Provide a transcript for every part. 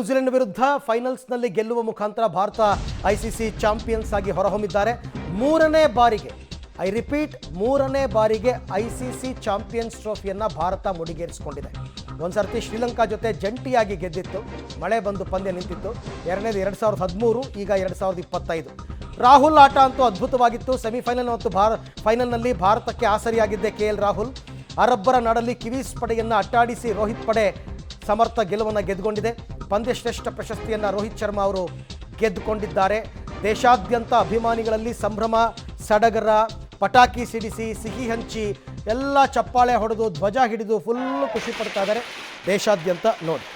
New Zealand ವಿರುದ್ಧ ಫೈನಲ್ಸ್ನಲ್ಲಿ ಗೆಲ್ಲುವ ಮುಖಾಂತರ ಭಾರತ ಐಸಿಸಿ ಚಾಂಪಿಯನ್ಸ್ ಆಗಿ ಹೊರಹೊಮ್ಮಿದ್ದಾರೆ. ಮೂರನೇ ಬಾರಿಗೆ ಮೂರನೇ ಬಾರಿಗೆ ಐಸಿಸಿ ಚಾಂಪಿಯನ್ಸ್ ಟ್ರೋಫಿಯನ್ನು ಭಾರತ ಮುಡಿಗೇರಿಸಿಕೊಂಡಿದೆ. ಒಂದ್ಸರ್ತಿ ಶ್ರೀಲಂಕಾ ಜೊತೆ ಜಂಟಿಯಾಗಿ ಗೆದ್ದಿತ್ತು, ಮಳೆ ಬಂದು ಪಂದ್ಯ ನಿಂತಿತ್ತು. ಎರಡನೇದು 2013, ಈಗ 2025. ರಾಹುಲ್ ಆಟ ಅಂತೂ ಅದ್ಭುತವಾಗಿತ್ತು. ಸೆಮಿಫೈನಲ್ ಮತ್ತು ಫೈನಲ್ನಲ್ಲಿ ಭಾರತಕ್ಕೆ ಆಸರಿಯಾಗಿದ್ದೆ KL ರಾಹುಲ್. ಅರಬ್ಬರ ನಾಡಲ್ಲಿ ಕಿವೀಸ್ ಪಡೆಯನ್ನು ಅಟ್ಟಾಡಿಸಿ ರೋಹಿತ್ ಪಡೆ ಸಮರ್ಥ ಗೆಲುವನ್ನು ಗೆದ್ದುಕೊಂಡಿದೆ. ಪಂದ್ಯಶ್ರೇಷ್ಠ ಪ್ರಶಸ್ತಿಯನ್ನು ರೋಹಿತ್ ಶರ್ಮಾ ಅವರು ಗೆದ್ದುಕೊಂಡಿದ್ದಾರೆ. ದೇಶಾದ್ಯಂತ ಅಭಿಮಾನಿಗಳಲ್ಲಿ ಸಂಭ್ರಮ, ಸಡಗರ, ಪಟಾಕಿ ಸಿಡಿಸಿ, ಸಿಹಿ ಹಂಚಿ, ಎಲ್ಲ ಚಪ್ಪಾಳೆ ಹೊಡೆದು ಧ್ವಜ ಹಿಡಿದು ಫುಲ್ ಖುಷಿ ಪಡ್ತಾ ಇದ್ದಾರೆ ದೇಶಾದ್ಯಂತ. ನೋಡಿ,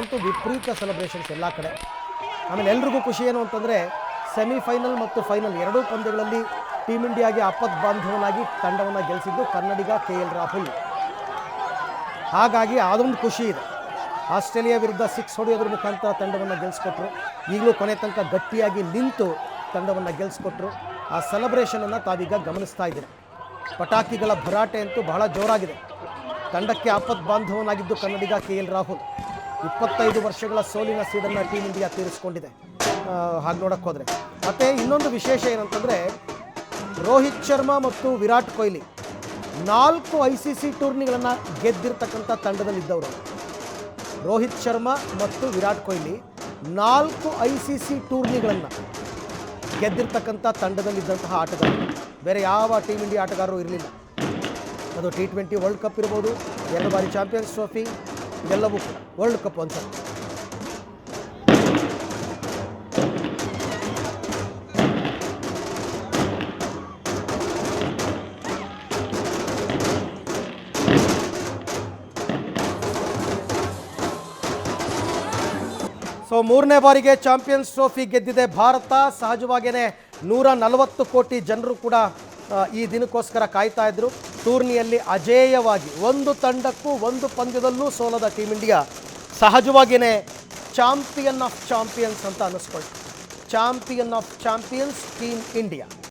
ಅಂತೂ ವಿಪರೀತ ಸೆಲೆಬ್ರೇಷನ್ಸ್ ಎಲ್ಲ ಕಡೆ. ಆಮೇಲೆ ಎಲ್ರಿಗೂ ಖುಷಿ ಏನು ಅಂತಂದರೆ, ಸೆಮಿಫೈನಲ್ ಮತ್ತು ಫೈನಲ್ ಎರಡೂ ಪಂದ್ಯಗಳಲ್ಲಿ ಟೀಮ್ ಇಂಡಿಯಾಗೆ ಆಪತ್ ಬಾಂಧವನಾಗಿ ತಂಡವನ್ನು ಗೆಲ್ಲಿಸಿದ್ದು ಕನ್ನಡಿಗ KL ರಾಹುಲ್. ಹಾಗಾಗಿ ಅದೊಂದು ಖುಷಿ ಇದೆ. ಆಸ್ಟ್ರೇಲಿಯಾ ವಿರುದ್ಧ 6 ಹೊಡೆಯೋದ್ರ ಮುಖಾಂತರ ತಂಡವನ್ನು ಗೆಲ್ಲಿಸ್ಕೊಟ್ರು. ಈಗಲೂ ಕೊನೆ ತನಕ ಗಟ್ಟಿಯಾಗಿ ನಿಂತು ತಂಡವನ್ನು ಗೆಲ್ಲಿಸ್ಕೊಟ್ರು. ಆ ಸೆಲೆಬ್ರೇಷನನ್ನು ತಾವೀಗ ಗಮನಿಸ್ತಾ ಇದ್ದೀರಿ. ಪಟಾಕಿಗಳ ಭರಾಟೆ ಅಂತೂ ಬಹಳ ಜೋರಾಗಿದೆ. ತಂಡಕ್ಕೆ ಆಪತ್ ಬಾಂಧವನಾಗಿದ್ದು ಕನ್ನಡಿಗ KL ರಾಹುಲ್. 25 ವರ್ಷಗಳ ಸೋಲಿನ ಸೀಡನ್ನು ಟೀಮ್ ಇಂಡಿಯಾ ತೀರಿಸ್ಕೊಂಡಿದೆ ಹಾಗೆ ನೋಡಕ್ಕೆ ಹೋದರೆ. ಮತ್ತು ಇನ್ನೊಂದು ವಿಶೇಷ ಏನಂತಂದರೆ, ರೋಹಿತ್ ಶರ್ಮಾ ಮತ್ತು ವಿರಾಟ್ ಕೊಹ್ಲಿ 4 ICC ಟೂರ್ನಿಗಳನ್ನು ಗೆದ್ದಿರ್ತಕ್ಕಂಥ ತಂಡದಲ್ಲಿದ್ದವರು. ರೋಹಿತ್ ಶರ್ಮಾ ಮತ್ತು ವಿರಾಟ್ ಕೊಹ್ಲಿ 4 ICC ಟೂರ್ನಿಗಳನ್ನು ಗೆದ್ದಿರ್ತಕ್ಕಂಥ ತಂಡದಲ್ಲಿದ್ದಂತಹ ಆಟಗಾರರು. ಬೇರೆ ಯಾವ ಟೀಮ್ ಇಂಡಿಯಾ ಆಟಗಾರರು ಇರಲಿಲ್ಲ. ಅದು T20 ವರ್ಲ್ಡ್ ಕಪ್ ಇರ್ಬೋದು, 2 ಬಾರಿ ಚಾಂಪಿಯನ್ಸ್ ಟ್ರೋಫಿ, ಇದೆಲ್ಲವೂ ಕೂಡ ವರ್ಲ್ಡ್ ಕಪ್ ಒಂದ್ಸಲ. ಸೊ ಮೂರನೇ ಬಾರಿಗೆ ಚಾಂಪಿಯನ್ಸ್ ಟ್ರೋಫಿ ಗೆದ್ದಿದೆ ಭಾರತ. ಸಹಜವಾಗಿಯೇ 140 ಕೋಟಿ ಜನರು ಕೂಡ ಈ ದಿನಕ್ಕೋಸ್ಕರ ಕಾಯ್ತಾ ಇದ್ರು. ಟೂರ್ನಿಯಲ್ಲಿ ಅಜೇಯವಾಗಿ ಒಂದು ತಂಡಕ್ಕೂ ಒಂದು ಪಂದ್ಯದಲ್ಲೂ ಸೋಲದ ಟೀಮ್ ಇಂಡಿಯಾ ಸಹಜವಾಗಿಯೇ ಚಾಂಪಿಯನ್ ಆಫ್ ಚಾಂಪಿಯನ್ಸ್ ಅಂತ ಅನ್ನಿಸ್ಕೊಳ್ತು. Champion of champions team India.